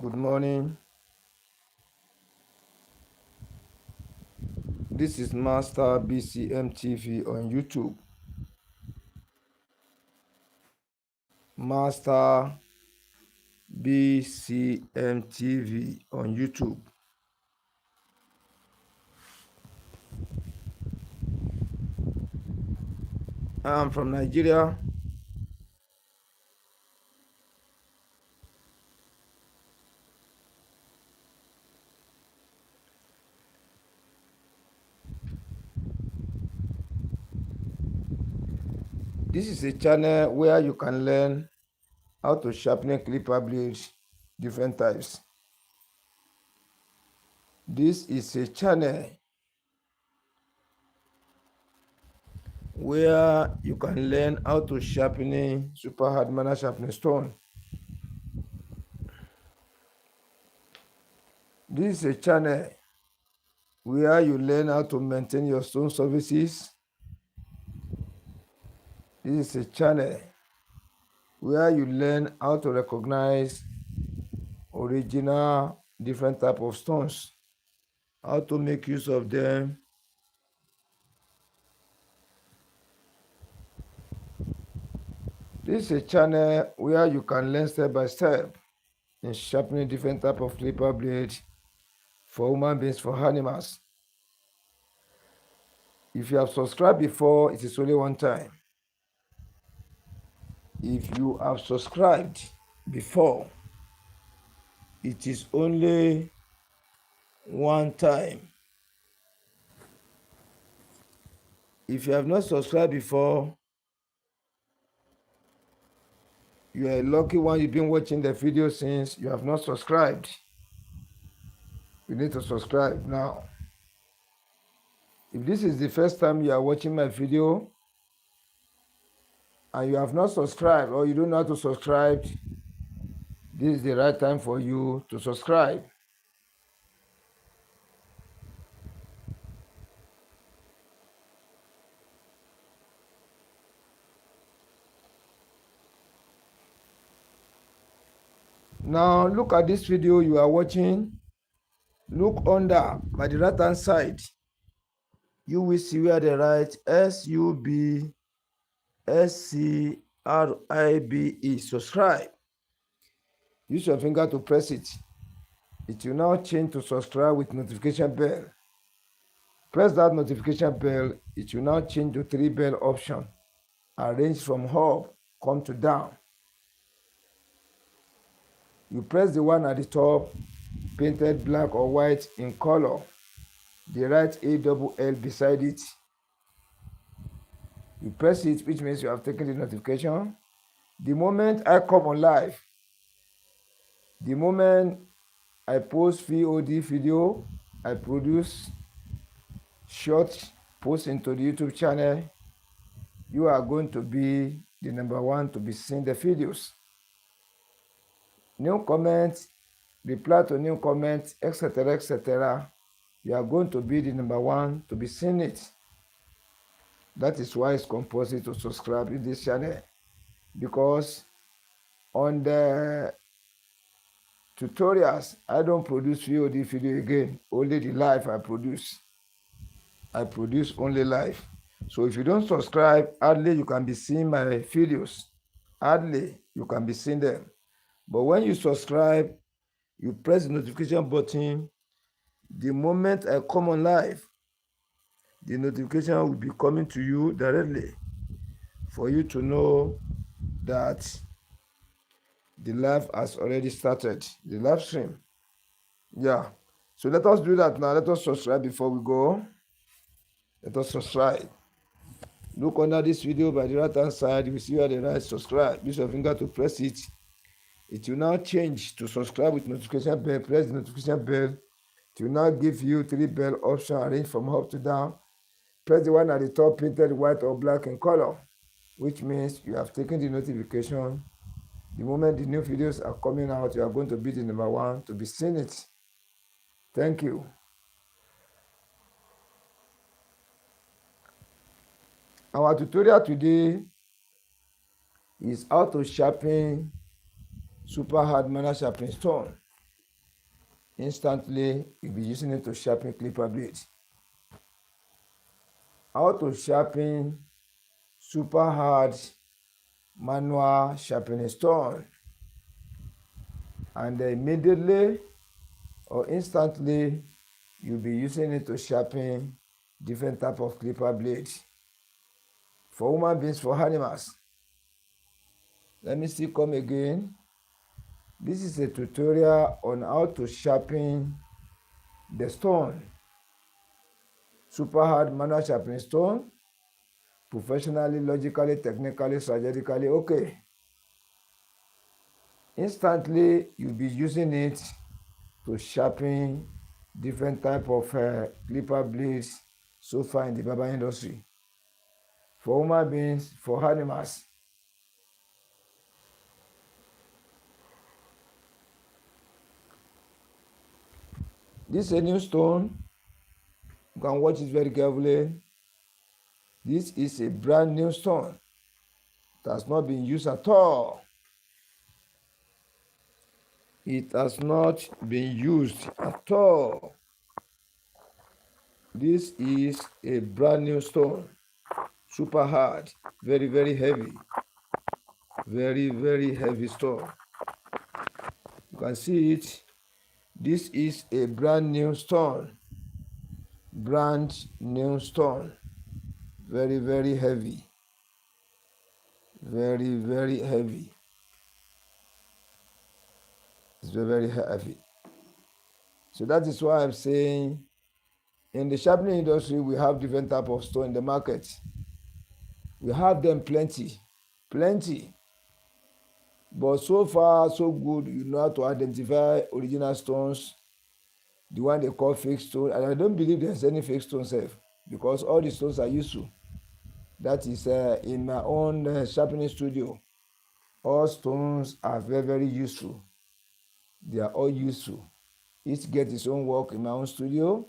Good morning. This is Master BCM TV on YouTube. Master BCM TV on YouTube. I am from Nigeria. This is a channel where you can learn how to sharpen clipper blades, different types. This is a channel where you can learn how to sharpen super hard manner sharpening stone. This is a channel where you learn how to maintain your stone surfaces. This is a channel where you learn how to recognize original different type of stones, how to make use of them. This is a channel where you can learn step by step in sharpening different type of clipper blades for human beings, for animals. If you have subscribed before, it is only one time. If you have subscribed before, it is only one time. If you have not subscribed before, you are a lucky one. You've been watching the video since you have not subscribed. You need to subscribe now. If this is the first time you are watching my video and you have not subscribed or you don't know how to subscribe, this is the right time for you to subscribe. Now look at this video you are watching. Look under by the right hand side. You will see where they write SUBSCRIBE, subscribe. Use your finger to press it. It will now change to subscribe with notification bell. Press that notification bell. It will now change to 3 bell option. Arrange from up, come to down. You press the one at the top, painted black or white in color. The right ALL beside it. You press it, which means you have taken the notification. The moment I come on live, the moment I post VOD video, I produce short posts into the YouTube channel, you are going to be the number one to be seeing the videos. New comments, reply to new comments, etc., etc. You are going to be the number one to be seeing it. That is why it's compulsory to subscribe to this channel, because on the tutorials, I don't produce VOD video again. Only the live I produce. I produce only live. So if you don't subscribe, hardly you can be seeing my videos. Hardly you can be seeing them. But when you subscribe, you press the notification button. The moment I come on live, the notification will be coming to you directly for you to know that the live has already started, the live stream. Yeah. So let us do that now. Let us subscribe before we go. Let us subscribe. Look under this video by the right hand side. You will see where the right subscribe. Use your finger to press it. It will now change to subscribe with notification bell. Press the notification bell. It will now give you 3 bell option arranged from up to down. Press the one at the top painted white or black in color, which means you have taken the notification. The moment the new videos are coming out, you are going to be the number one to be seeing it. Thank you. Our tutorial today is how to sharpen super hard manner sharpening stone. instantly you'll be using it to sharpen clipper blade. How to sharpen super hard manual sharpening stone, and immediately or instantly you'll be using it to sharpen different type of clipper blades for human beings, for animals. Let me still come again. This is a tutorial on how to sharpen the stone, super hard manual sharpening stone, professionally, logically, technically, surgically. Okay. Instantly you'll be using it to sharpen different type of clipper blades so far in the barber industry, for human beings, for animals. This is a new stone. You can watch it very carefully. This is a brand new stone. It has not been used at all. It has not been used at all. This is a brand new stone. Super hard, very, very heavy. Very, very heavy stone. You can see it. This is a brand new stone. Brand new stone. Very, very heavy. Very, very heavy. It's very, very heavy. So that is why I'm saying in the sharpening industry, we have different type of stone in the market. We have them plenty. Plenty. But so far, so good, you know how to identify original stones, the one they call fake stone. And I don't believe there's any fake stone safe, because all the stones are useful. That is in my own sharpening studio. All stones are very, very useful. They are all useful. Each gets its own work in my own studio.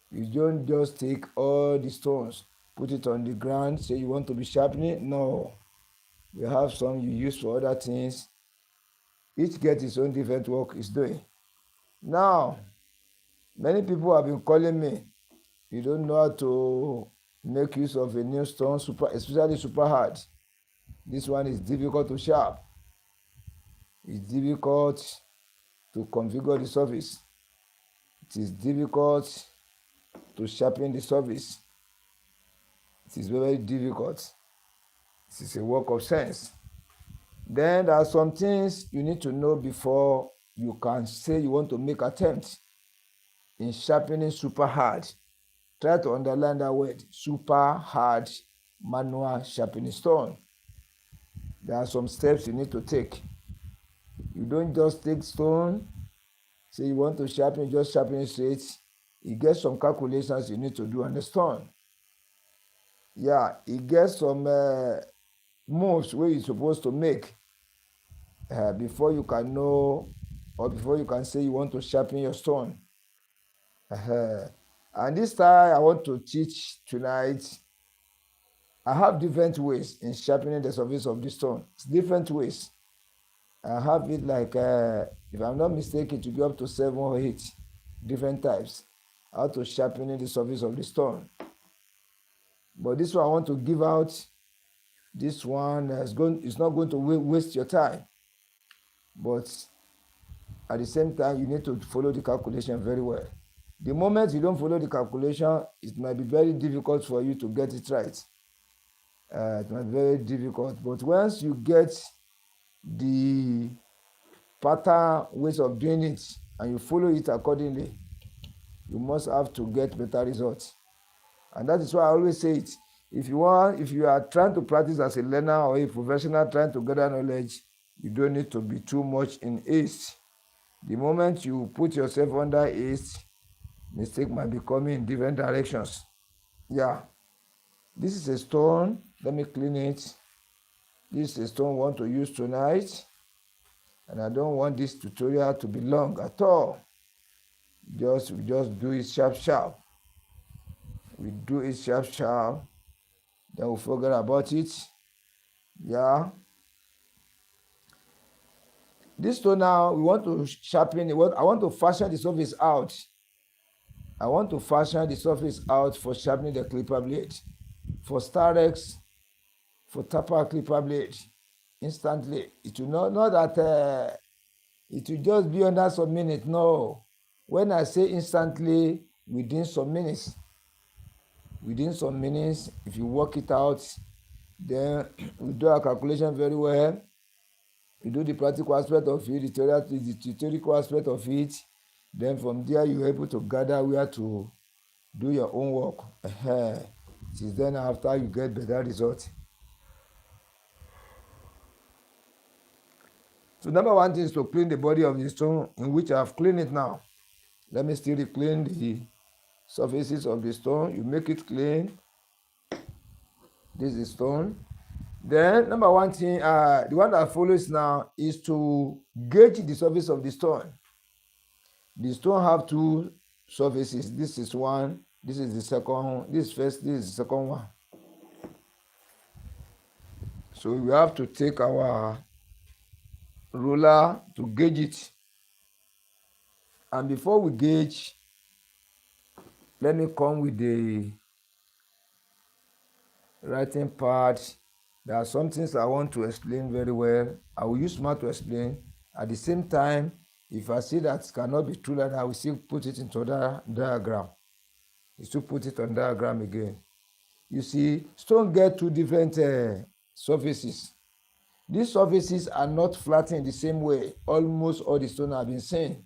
You don't just take all the stones, put it on the ground, say you want to be sharpening. No. We have some you use for other things. Each gets its own different work it's doing. Now, many people have been calling me. You don't know how to make use of a new stone, especially super hard. This one is difficult to sharp. It's difficult to configure the surface. It is difficult to sharpen the surface. It is very difficult. It is a work of sense. Then there are some things you need to know before you can say you want to make attempt in sharpening super hard. Try to underline that word, super hard manual sharpening stone. There are some steps you need to take. You don't just take stone, say you want to sharpen, just sharpen it straight. You get some calculations you need to do on the stone. Yeah, you get some moves where you're supposed to make before you can know, or before you can say you want to sharpen your stone. And this time I want to teach tonight. I have different ways in sharpening the surface of the stone. It's different ways. I have it like, if I'm not mistaken, to be up to 7 or 8 different types. How to sharpen the surface of the stone. But this one I want to give out. This one is not going to waste your time. But at the same time, you need to follow the calculation very well. The moment you don't follow the calculation, it might be very difficult for you to get it right. It might be very difficult. But once you get the pattern ways of doing it and you follow it accordingly, you must have to get better results. And that is why I always say it. If you are trying to practice as a learner or a professional trying to gather knowledge, you don't need to be too much in haste. The moment you put yourself under haste, mistake might be coming in different directions. Yeah. This is a stone. Let me clean it. This is a stone I want to use tonight. And I don't want this tutorial to be long at all. We just do it sharp. We do it sharp. Then we'll forget about it. Yeah. This stone now, we want to sharpen it. I want to fashion the surface out. I want to fashion the surface out for sharpening the clipper blade. For Starex, for tapper clipper blade, instantly. It will not that it will just be under some minutes. No. When I say instantly, within some minutes, if you work it out, then we do our calculation very well. You do the practical aspect of it, the theoretical aspect of it. Then from there, you're able to gather where to do your own work. It is then after you get better results. So number one thing is to clean the body of the stone, in which I have cleaned it now. Let me still clean the surfaces of the stone. You make it clean. This is stone. Then number one thing, the one that follows now is to gauge the surface of the stone. The stone have two surfaces. This is one. This is the second. This first. This is the second one. So we have to take our ruler to gauge it. And before we gauge, let me come with the writing part. There are some things I want to explain very well. I will use math to explain. At the same time, if I see that it cannot be true, then I will still put it into the diagram. You still put it on diagram again. You see, stone get two different surfaces. These surfaces are not flattened the same way. Almost all the stone have been seen.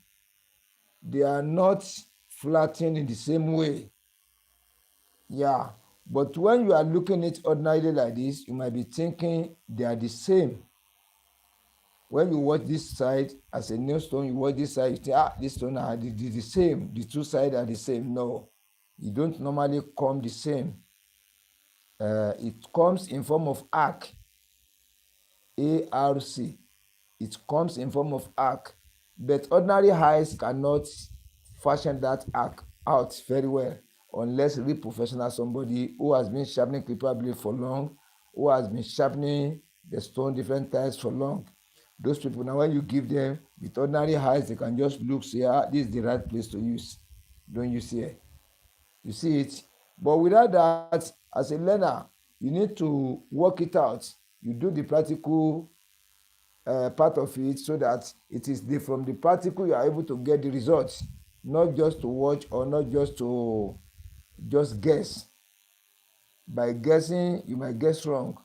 They are not flattened in the same way. Yeah. But when you are looking at it ordinarily like this, you might be thinking they are the same. When you watch this side as a new stone, you watch this side, you think, this stone are the same. The two sides are the same. No, you don't normally come the same. It comes in form of arc. A-R-C. It comes in form of arc. But ordinary eyes cannot fashion that arc out very well, unless real professional, somebody who has been sharpening clipper blade for long, who has been sharpening the stone different types for long. Those people, now when you give them with ordinary eyes, they can just look, say, this is the right place to use. Don't you see it? You see it? But without that, as a learner, you need to work it out. You do the practical part of it, so that it is from the practical you are able to get the results, not just to watch or not just to just guess. By guessing, you might guess wrong.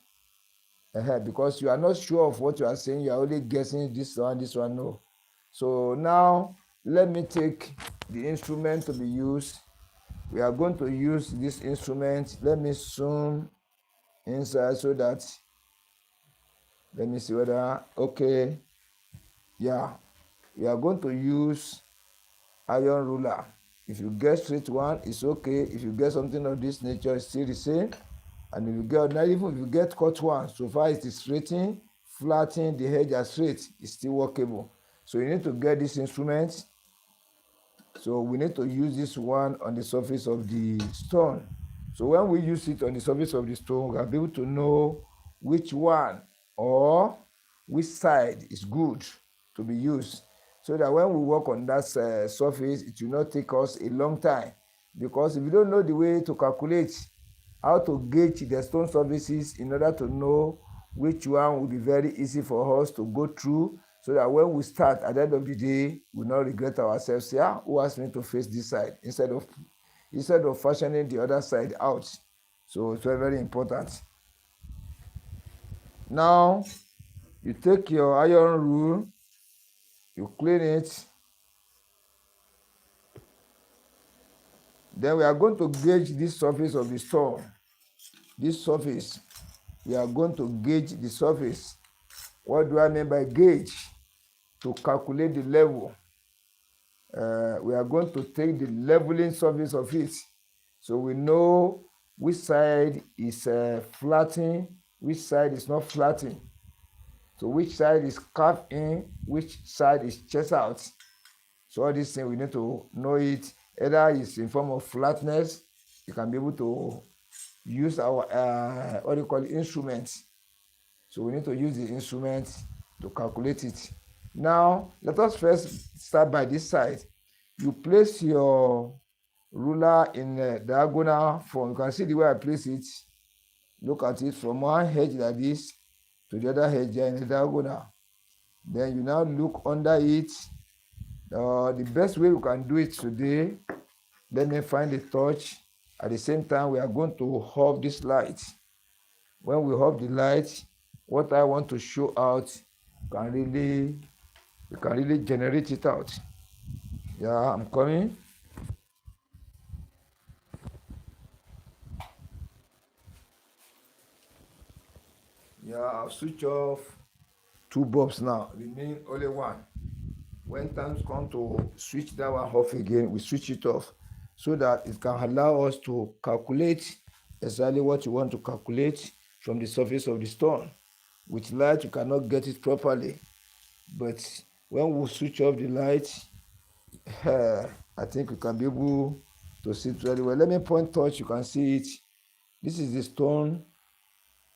Because you are not sure of what you are saying, you are only guessing this one, no. So now, let me take the instrument to be used. We are going to use this instrument. Let me zoom inside so that, let me see whether, okay, yeah. We are going to use iron ruler. If you get straight one, it's okay. If you get something of this nature, it's still the same. And if you get, not even if you get cut one, so far it is straightened, flattening, the edge are straight, it's still workable. So you need to get this instrument. So we need to use this one on the surface of the stone. So when we use it on the surface of the stone, we'll be able to know which one or which side is good to be used. So that when we work on that surface, it will not take us a long time. Because if you don't know the way to calculate how to gauge the stone surfaces in order to know which one will be very easy for us to go through, so that when we start, at the end of the day, we will not regret ourselves. Say, who asked me to face this side? Instead of fashioning the other side out. So it's very, very important. Now, you take your iron rule, you clean it. Then we are going to gauge this surface of the stone. This surface, we are going to gauge the surface. What do I mean by gauge? To calculate the level. We are going to take the leveling surface of it. So we know which side is flattening, which side is not flattening. So which side is carved in, which side is chest out. So all these things, we need to know it. Either it's in form of flatness, you can be able to use our, instruments. So we need to use the instrument to calculate it. Now, let us first start by this side. You place your ruler in a diagonal form. You can see the way I place it. Look at it from one edge like this to the other edge in a diagonal. Then you now look under it. The best way we can do it today, let me find the torch. At the same time, we are going to off this light. When we off the light, what I want to show out we can really generate it out. Yeah, I'm coming. Yeah, I'll switch off 2 bulbs now. Remain only 1. When times come to switch that one off again, we switch it off so that it can allow us to calculate exactly what you want to calculate from the surface of the stone. With light, you cannot get it properly. But when we switch off the light, I think we can be able to see it very well. Let me point touch, you can see it. This is the stone.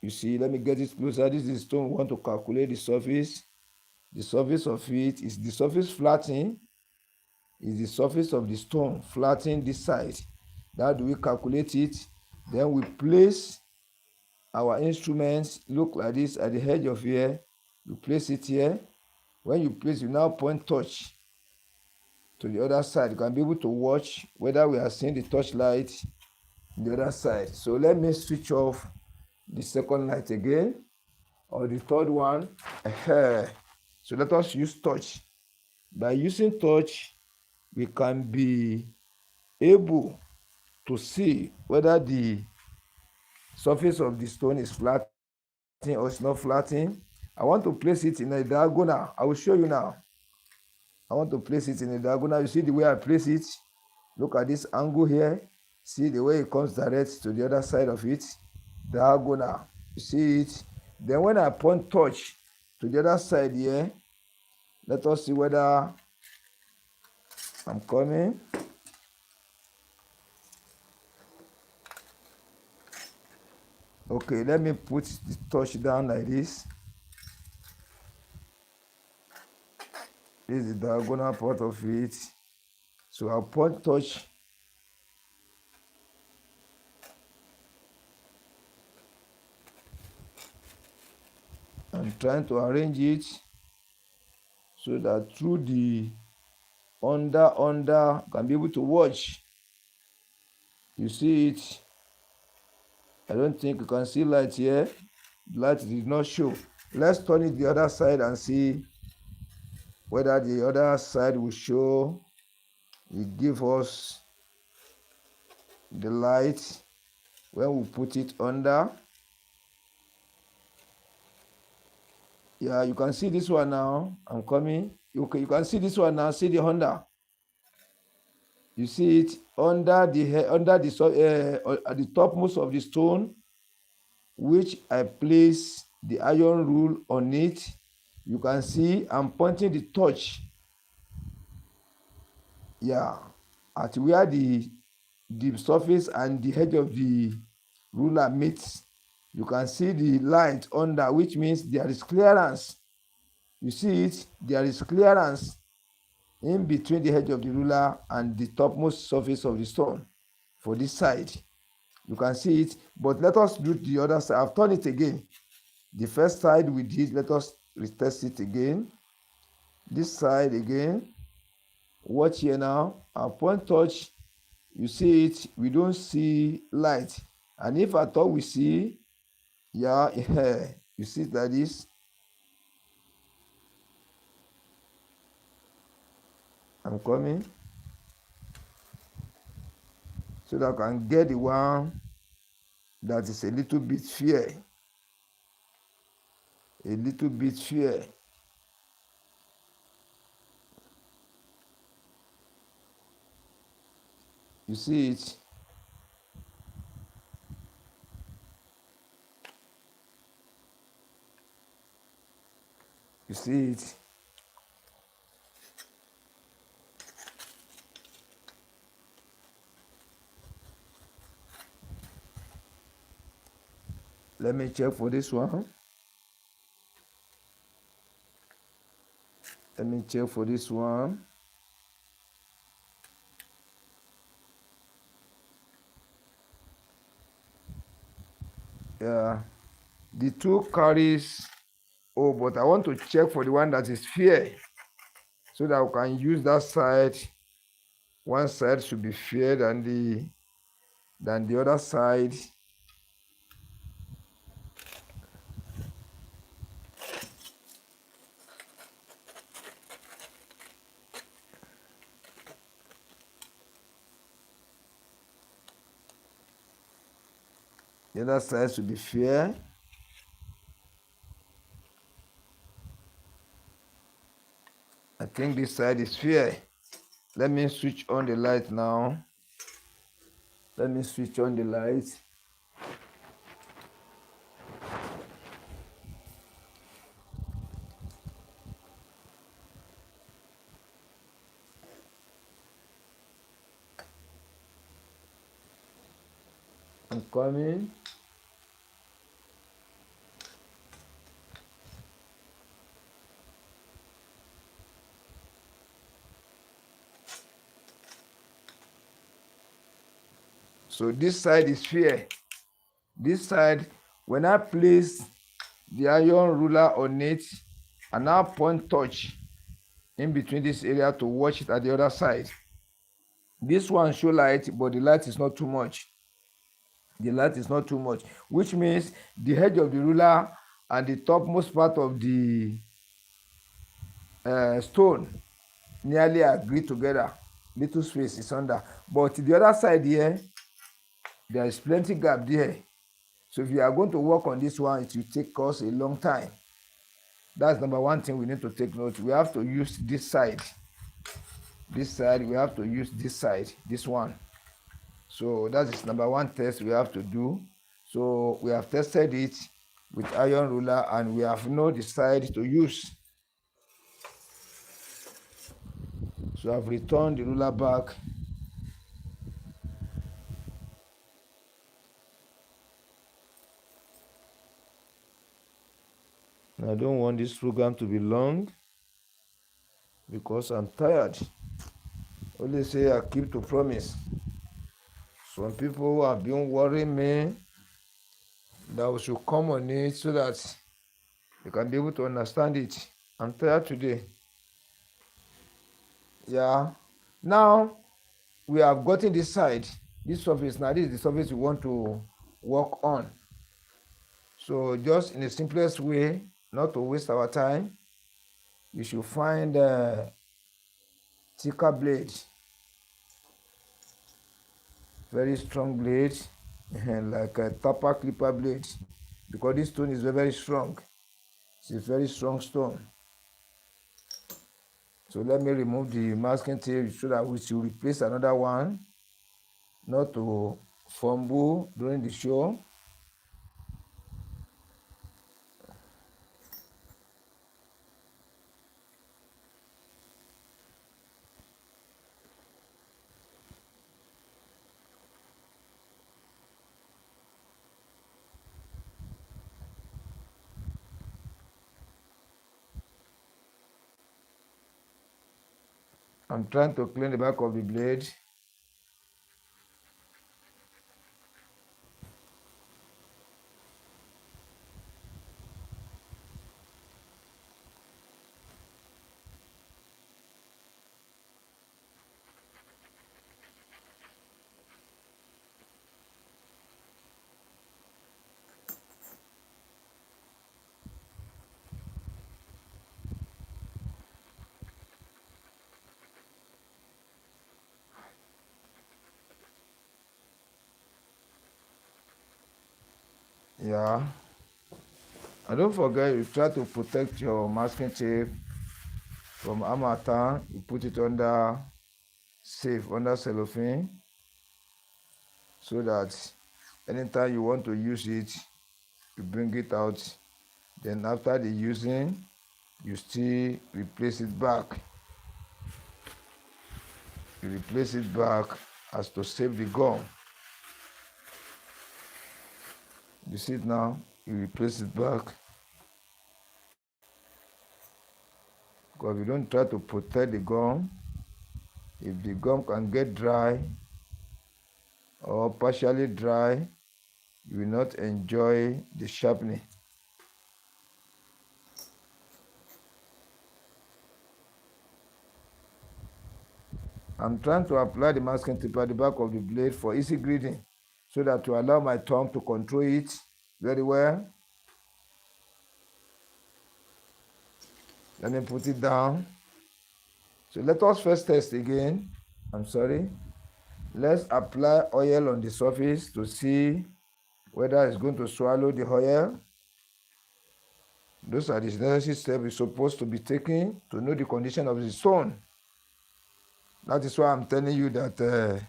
You see, let me get it closer. This is the stone we want to calculate the surface. The surface of it is the surface flattening. Is the surface of the stone flattening this side. How do we calculate it? Then we place our instruments, look like this at the edge of here. You place it here. When you place, you now point touch to the other side. You can be able to watch whether we are seeing the touch light on the other side. So let me switch off the second light again, or the third one. So let us use touch. By using touch, we can be able to see whether the surface of the stone is flattening or it's not flattening. I want to place it in a diagonal. I will show you now. I want to place it in a diagonal. You see the way I place it? Look at this angle here. See the way it comes direct to the other side of it. Diagonal. You see it? Then when I point touch to the other side here, let us see whether I'm coming. Okay, let me put the touch down like this. This is the diagonal part of it. So I'll point touch. I'm trying to arrange it so that through the under can be able to watch. You see it? I don't think you can see light here. Light did not show. Let's turn it the other side and see whether the other side will show. It give us the light when we put it under. Yeah, you can see this one now. I'm coming. Okay, you can see this one now. See the under. You see it under the topmost of the stone, which I place the iron rule on it. You can see I'm pointing the torch. Yeah, at where the surface and the edge of the ruler meets. You can see the light under, which means there is clearance. You see it? There is clearance in between the edge of the ruler and the topmost surface of the stone for this side. You can see it, but let us do the other side. I've turned it again. The first side we did, let us retest it again. This side again. Watch here now. Our point touch, you see it, we don't see light. And if at all we see, yeah, you see it like this. I'm coming. So that I can get the one that is a little bit fair. A little bit fair. You see it? You see it? Let me check for this one. Let me check for this one. Yeah, the two carries. Oh, but I want to check for the one that is fair, so that we can use that side. One side should be fair than the other side. The other side should be fair. I think this side is fair. Let me switch on the light now. Let me switch on the light. I'm coming. So this side is fair. This side, when I place the iron ruler on it, and now point touch in between this area to watch it at the other side. This one show light, but the light is not too much. The light is not too much, which means the edge of the ruler and the topmost part of the stone nearly agree together. Little space is under, but the other side here, there is plenty gap there. So if you are going to work on this one, it will take us a long time. That's number one thing we need to take note. We have to use this side. This side, we have to use this side, this one. So that is number one test we have to do. So we have tested it with iron ruler, and we have know the side to use. So I've returned the ruler back. I don't want this program to be long because I'm tired. Only say I keep to promise. Some people have been worrying me that we should come on it so that you can be able to understand it. I'm tired today. Yeah. Now we have gotten this side, this surface. Now this is the surface we want to work on. So just in the simplest way, not to waste our time, you should find a thicker blade, very strong blade, like a tapper clipper blade, because this stone is very, very strong. It's a very strong stone. So let me remove the masking tape so that we should replace another one, not to fumble during the show. I'm trying to clean the back of the blade. Yeah. And don't forget, you try to protect your masking tape from harmattan. You put it under safe, under cellophane, so that anytime you want to use it, you bring it out. Then after the using, you still replace it back. You replace it back as to save the gum. You see it now, you replace it back. because we don't try to protect the gum. If the gum can get dry or partially dry, you will not enjoy the sharpening. I'm trying to apply the masking tip at the back of the blade for easy grading, so that to allow my thumb to control it very well. Let me put it down. So let us first test again. I'm sorry. Let's apply oil on the surface to see whether it's going to swallow the oil. Those are the necessary steps we're supposed to be taking to know the condition of the stone. That is why I'm telling you that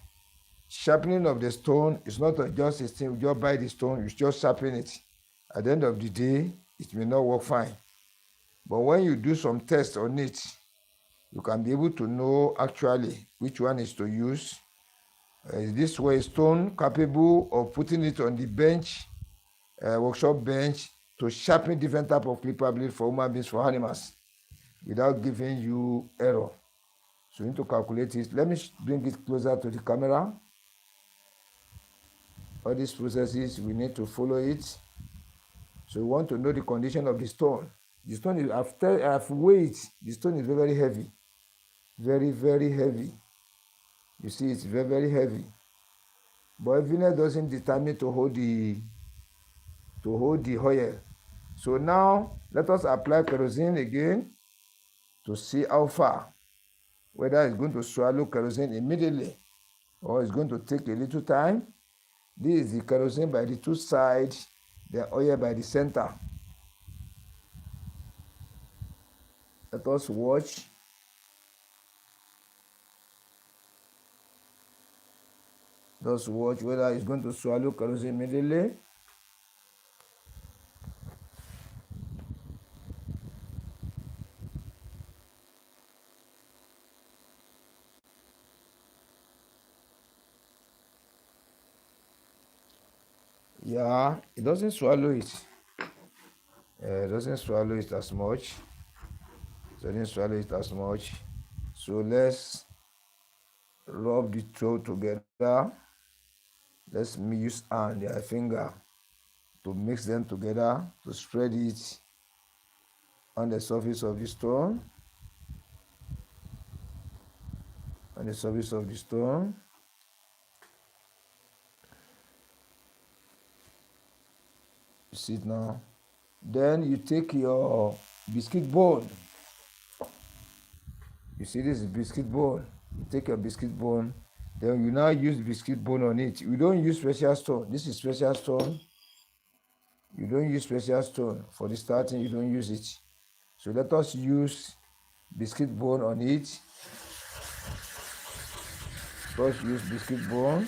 sharpening of the stone is not just a thing. You just buy the stone, you just sharpen it. At the end of the day, it may not work fine. But when you do some tests on it, you can be able to know actually which one is to use. Is this way stone capable of putting it on the bench, workshop bench, to sharpen different type of clipper blade for human beings, for animals, without giving you error? So you need to calculate it. Let me bring it closer to the camera. All these processes, we need to follow it. So we want to know the condition of the stone. The stone is, after I've weighed, the stone is very, very heavy. Very, very heavy. You see, it's very, very heavy. But heaviness doesn't determine to hold the oil. So now let us apply kerosene again to see how far, whether it's going to swallow kerosene immediately or it's going to take a little time. This is the kerosene by the two sides, the oil by the center. Let us watch. Just watch whether it's going to swallow kerosene immediately. Yeah, it doesn't swallow it. It doesn't swallow it as much. It doesn't swallow it as much. So let's rub the two together. Let's use hand, the finger, to mix them together, to spread it on the surface of the stone. On the surface of the stone. You see it now. Then you take your biscuit bone. You see, this is biscuit bone. You take your biscuit bone, then you now use biscuit bone on it. You don't use special stone. This is special stone. You don't use special stone. For the starting, you don't use it. So let us use biscuit bone on it. First use biscuit bone.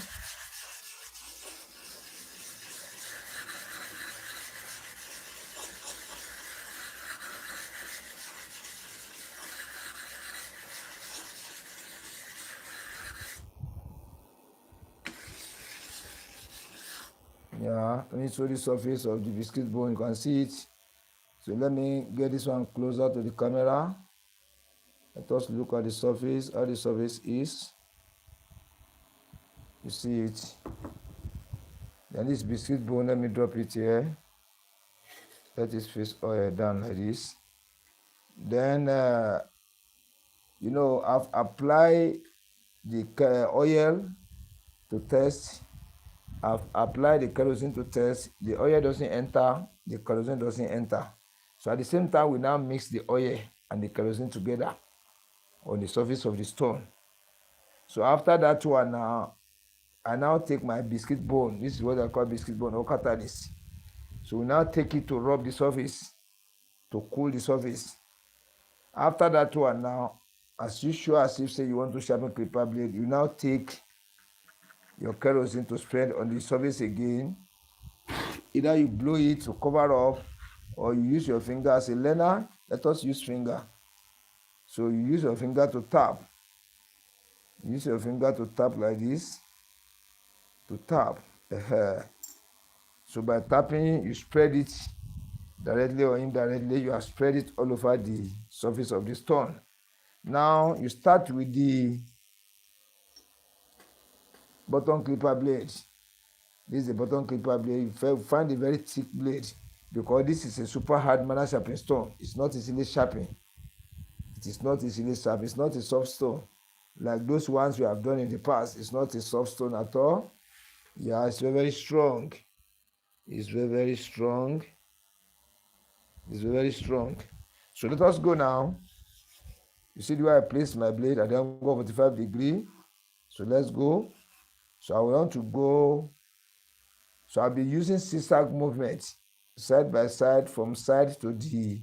Yeah, when you show the surface of the biscuit bone, you can see it. So let me get this one closer to the camera. Let us look at the surface, how the surface is. You see it. Then this biscuit bone, let me drop it here. Let it face oil down like this. Then, I've applied the oil to test. I've applied the kerosene to test. The oil doesn't enter, the kerosene doesn't enter. So at the same time, we now mix the oil and the kerosene together on the surface of the stone. So after that one now, I now take my biscuit bone. This is what I call biscuit bone, or catalyst. So we now take it to rub the surface, to cool the surface. After that one now, as usual, as if say you want to sharpen clipper blade, you now take your kerosene to spread on the surface again. Either you blow it to cover up, or you use your finger. As a learner, let us use finger. So you use your finger to tap. Use your finger to tap like this. To tap. So by tapping, you spread it directly or indirectly, you have spread it all over the surface of the stone. Now you start with the bottom clipper blade. This is the bottom clipper blade. You find a very thick blade because this is a super hard manner sharpening stone. It's not easily sharpened. It is not easily sharpened. It's not a soft stone like those ones we have done in the past. It's not a soft stone at all. Yeah, it's very, very strong. It's very, very strong. It's very, very strong. So let us go now. You see the way I place my blade, I then go 45 degrees. So let's go. So I want to go. So I'll be using zigzag movement, side by side, from side to the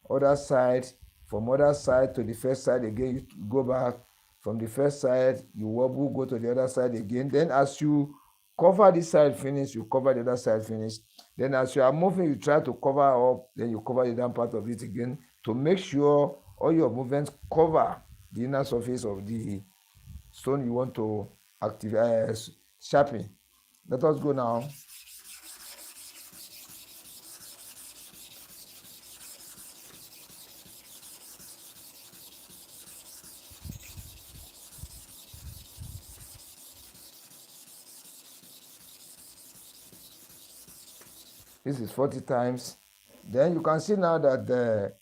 other side, from other side to the first side again. You go back from the first side, you wobble, go to the other side again. Then as you cover this side finish, you cover the other side finish. Then as you are moving, you try to cover up, then you cover the down part of it again to make sure all your movements cover the inner surface of the stone you want to activate, sharpen. Let us go now. This is 40 times. Then you can see now that the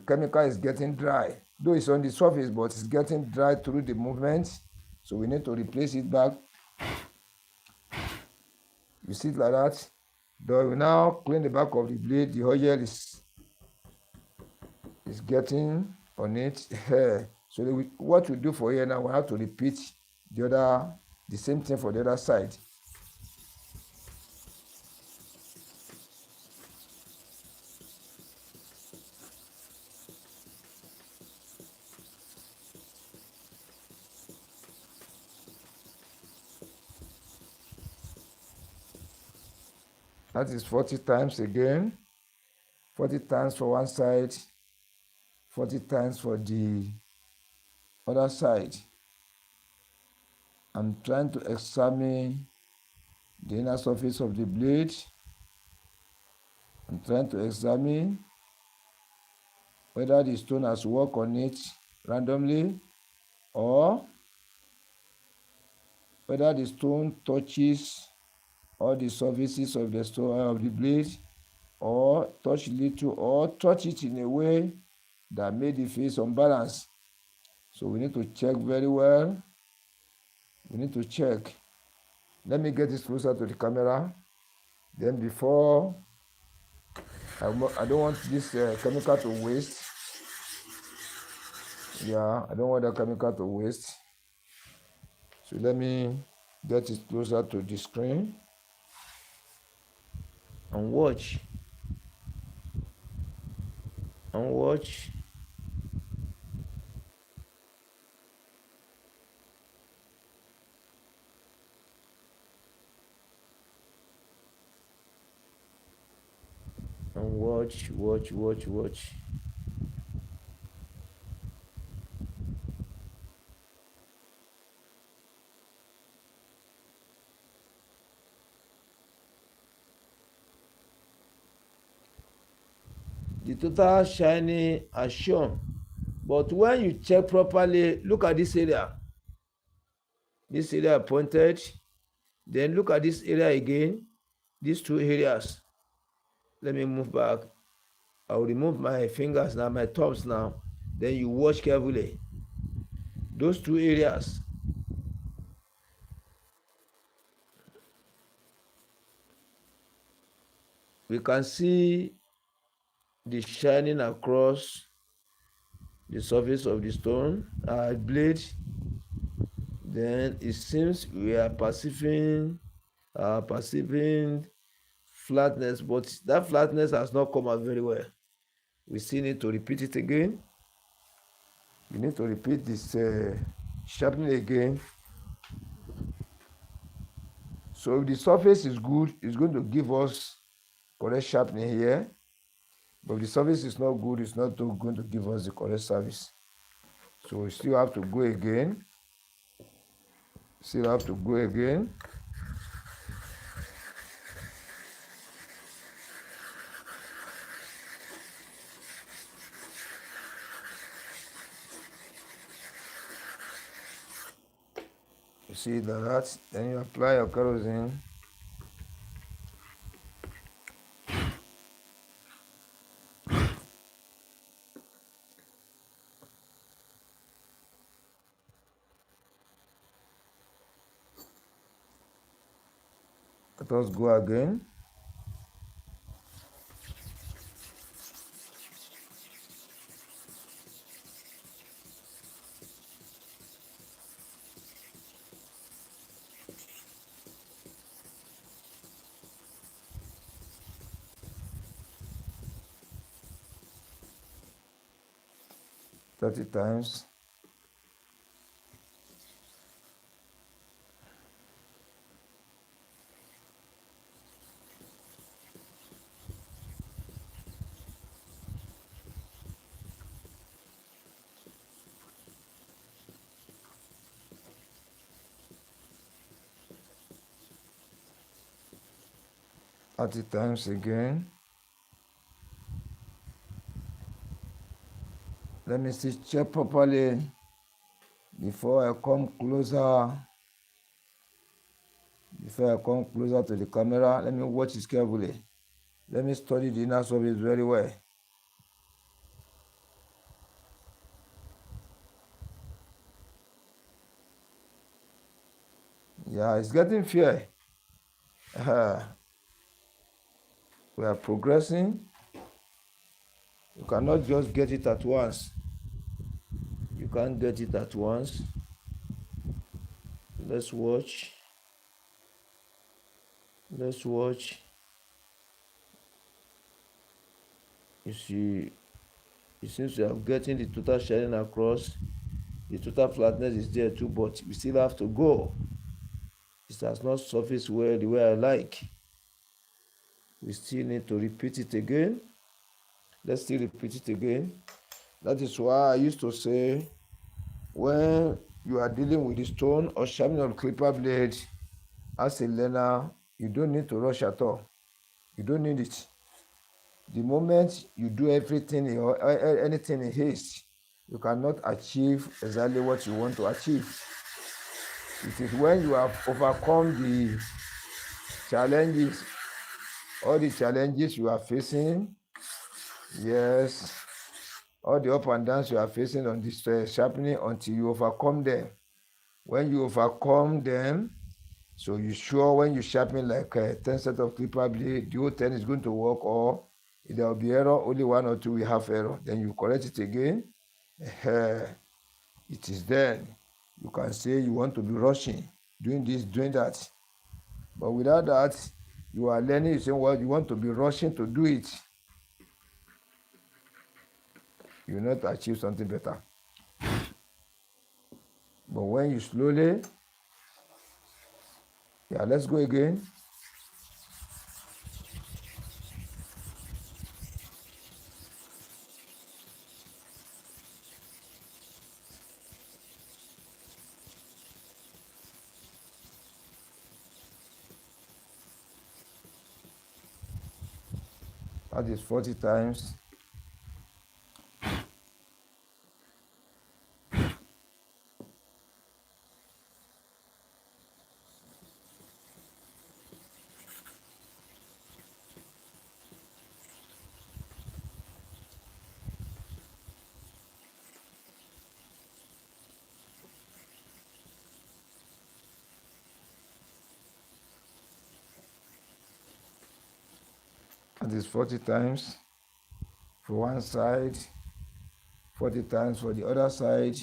chemical is getting dry. Though it's on the surface, but it's getting dry through the movement. So we need to replace it back. You see it like that. Then we now clean the back of the blade. The oil is getting on it. So what we do for here now, we have to repeat the same thing for the other side. That is 40 times again. 40 times for one side, 40 times for the other side. I'm trying to examine the inner surface of the blade. I'm trying to examine whether the stone has worked on it randomly or whether the stone touches all the surfaces of the stone of the blade, or touch little, or touch it in a way that made the face unbalanced. So we need to check very well. We need to check. Let me get this closer to the camera. Then before, I don't want this chemical to waste. Yeah, I don't want the chemical to waste. So let me get it closer to the screen and watch. And watch. And watch. The total shining has shown. But when you check properly, look at this area. This area pointed. Then look at this area again. These two areas. Let me move back. I will remove my fingers now, my thumbs now. Then you watch carefully. Those two areas. We can see the shining across the surface of the stone blade. Then it seems we are perceiving flatness, but that flatness has not come out very well. We still need to repeat it again. We need to repeat this sharpening again. So if the surface is good, it's going to give us correct sharpening here. But if the surface is not good, it's not going to give us the correct service. So we still have to go again. Still have to go again. see that. Then you apply your kerosene. Let us go again. Thirty times. Times again. Let me see, check properly before I come closer. Before I come closer to the camera, let me watch it carefully. Let me study the inner surface very well. Yeah, it's getting fair. We are progressing. You cannot just get it at once. You can't get it at once. Let's watch. Let's watch. You see, it seems we are getting the total shedding across. The total flatness is there too, but we still have to go. It has not surfaced well the way I like. We still need to repeat it again. Let's still repeat it again. That is why I used to say, when you are dealing with the stone or sharpening of clipper blade, as a learner, you don't need to rush at all. You don't need it. The moment you do everything or anything in haste, you cannot achieve exactly what you want to achieve. It is when you have overcome the challenges, all the challenges you are facing, yes, all the up and downs you are facing on this sharpening until you overcome them. When you overcome them, so you sure when you sharpen like 10 set of clipper blade, the whole 10 is going to work, or if there will be error, only one or two will have error. Then you correct it again. It is then you can say you want to be rushing, doing this, doing that. But without that, you are learning, you say, well, you want to be rushing to do it. You will not achieve something better. But when you slowly, yeah, let's go again. That is 40 times. That is 40 times for one side, 40 times for the other side.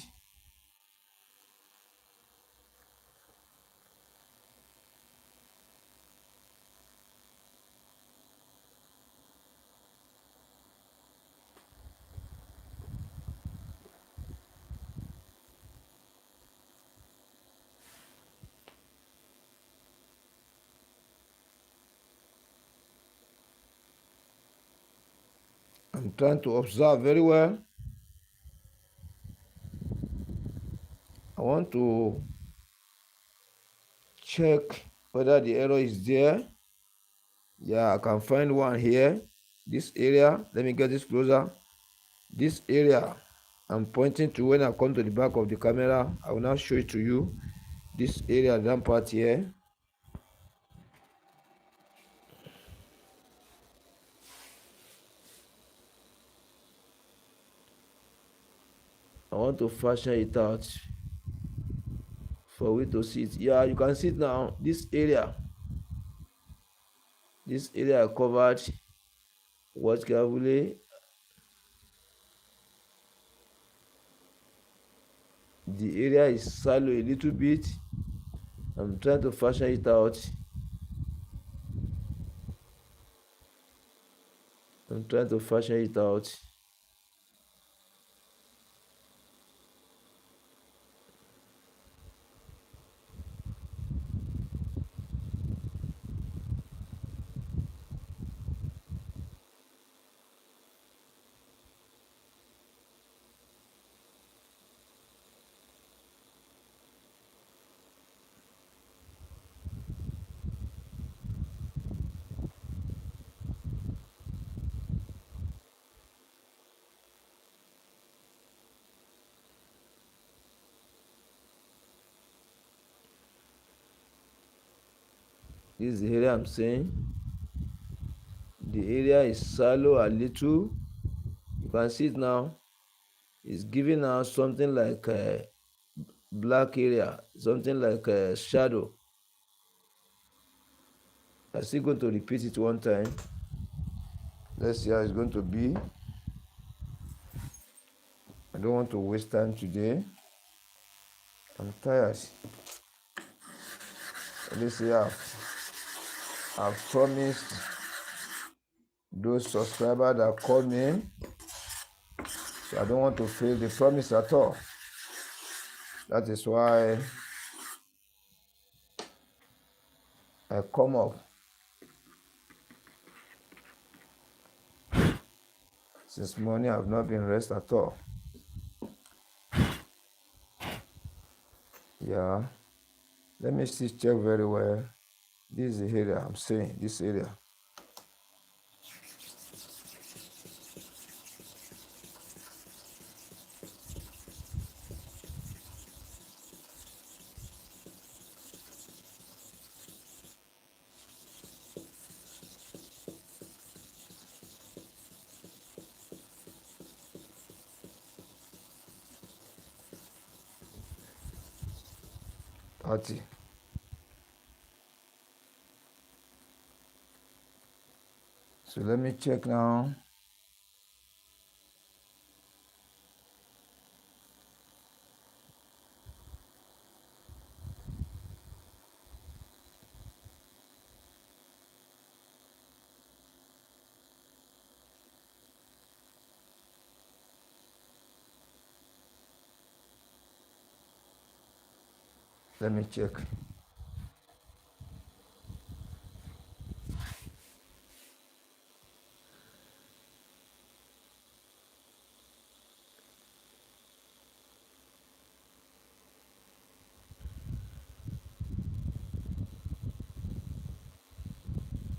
I'm trying to observe very well. I want to check whether the error is there. Yeah, I can find one here. This area, let me get this closer. This area I'm pointing to when I come to the back of the camera, I will now show it to you. this area down part here. I want to fashion it out for we to see it. Yeah, you can see it now. This area I covered. Watch carefully. The area is shallow a little bit. I'm trying to fashion it out. This is the area I'm saying. The area is shallow a little. You can see it now. It's giving us something like a black area, something like a shadow. I'm still going to repeat it one time. Let's see how it's going to be. I don't want to waste time today. I'm tired. Let's see how I've promised those subscribers that call me. So I don't want to fail the promise at all. That is why I come up. Since morning I've not been rest at all. Yeah. Let me still check very well. This is the area I'm saying, this area. Party. So let me check now. Let me check.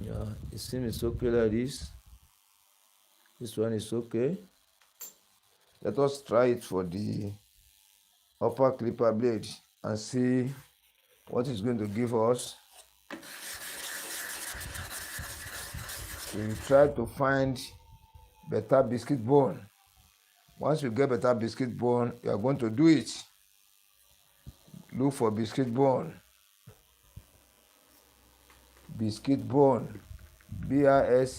Yeah, it seems it's okay like this. This one is okay. Let us try it for the upper clipper blade and see what it's going to give us. We try to find better biscuit bone. Once you get better biscuit bone, you are going to do it. Look for biscuit bone. Biscuit bone. BISCUITE.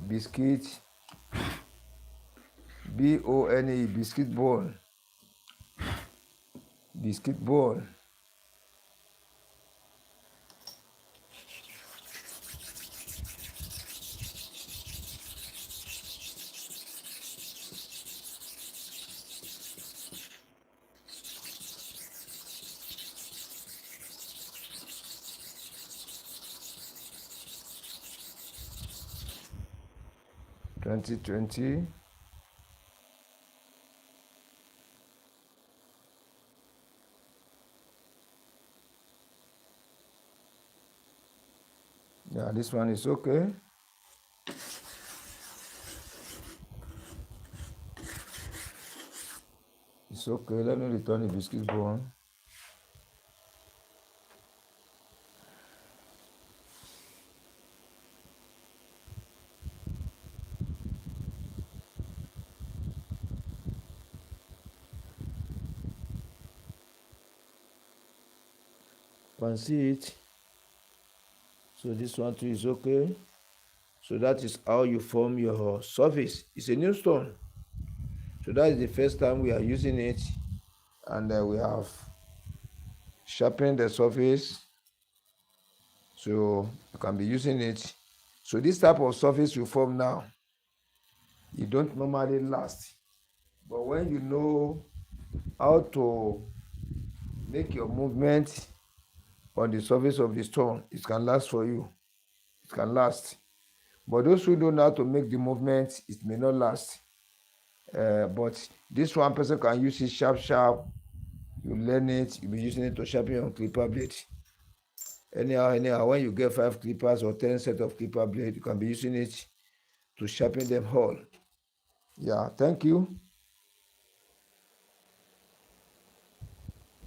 Biscuit. BONE. Biscuit bone. Biscuit bone. $20. Yeah, this one is okay. It's okay. Let me return the biscuit bone. You can see it. So this one too is okay. So that is how you form your surface. It's a new stone. So that is the first time we are using it, and we have sharpened the surface. So you can be using it. So this type of surface you form now, you don't normally last. But when you know how to make your movement on the surface of the stone, it can last for you. It can last. But those who don't know how to make the movement, it may not last. But this one person can use it sharp, sharp. You learn it, you'll be using it to sharpen your clipper blade. Anyhow, when you get 5 clippers or 10 set of clipper blade, you can be using it to sharpen them all. Yeah, thank you.